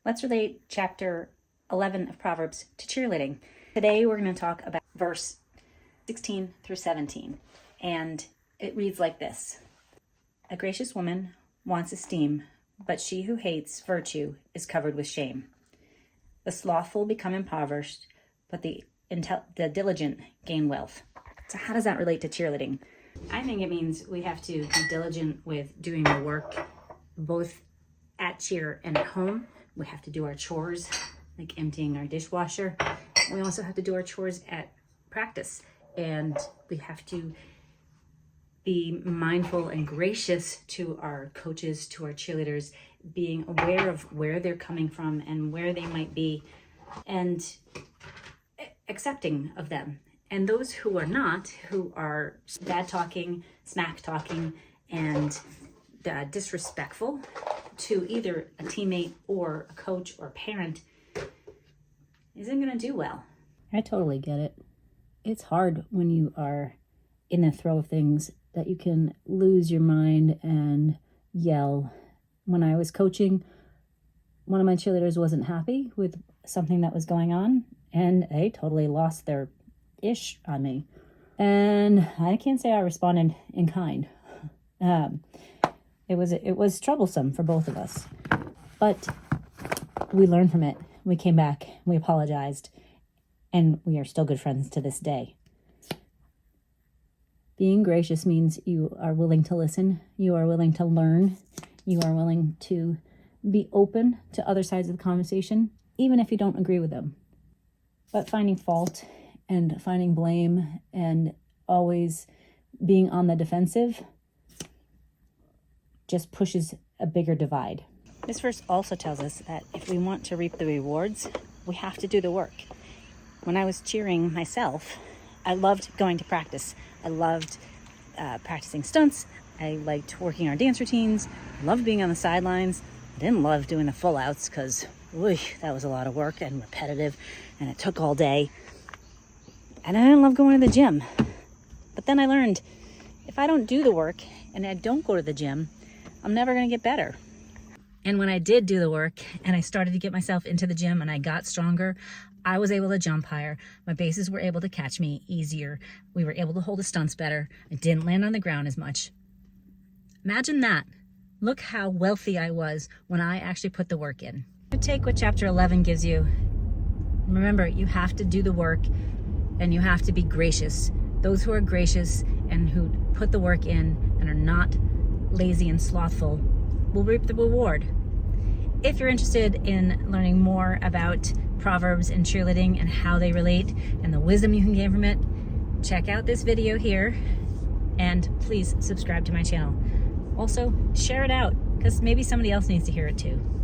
Let's relate chapter 11 of Proverbs to cheerleading. Today we're going to talk about verse 16 through 17. And it reads like this. A gracious woman wants esteem, but she who hates virtue is covered with shame. The slothful become impoverished, but the diligent gain wealth. So how does that relate to cheerleading? I think it means we have to be diligent with doing our work, both at cheer and at home. We have to do our chores, like emptying our dishwasher. We also have to do our chores at practice. And we have to be mindful and gracious to our coaches, to our cheerleaders, being aware of where they're coming from and where they might be, and accepting of them. And those who are not, who are bad talking, smack talking, and disrespectful to either a teammate or a coach or a parent, isn't going to do well. I totally get it. It's hard when you are in the throw of things that you can lose your mind and yell. When I was coaching, one of my cheerleaders wasn't happy with something that was going on, and they totally lost their ish on me. And I can't say I responded in kind. It was troublesome for both of us, but we learned from it. We came back, we apologized, and we are still good friends to this day. Being gracious means you are willing to listen, you are willing to learn, you are willing to be open to other sides of the conversation, even if you don't agree with them. But finding fault and finding blame and always being on the defensive just pushes a bigger divide. This verse also tells us that if we want to reap the rewards, we have to do the work. When I was cheering myself, I loved going to practice. I loved practicing stunts. I liked working our dance routines. I loved being on the sidelines. I didn't love doing the full outs because that was a lot of work and repetitive, and it took all day. And I didn't love going to the gym. But then I learned if I don't do the work and I don't go to the gym, I'm never going to get better. And when I did do the work and I started to get myself into the gym and I got stronger, I was able to jump higher. My bases were able to catch me easier. We were able to hold the stunts better. I didn't land on the ground as much. Imagine that. Look how wealthy I was when I actually put the work in. To take what chapter 11 gives you, remember, you have to do the work and you have to be gracious. Those who are gracious and who put the work in and are not lazy and slothful will reap the reward. If you're interested in learning more about Proverbs and cheerleading and how they relate and the wisdom you can gain from it, check out this video here and please subscribe to my channel. Also, share it out because maybe somebody else needs to hear it too.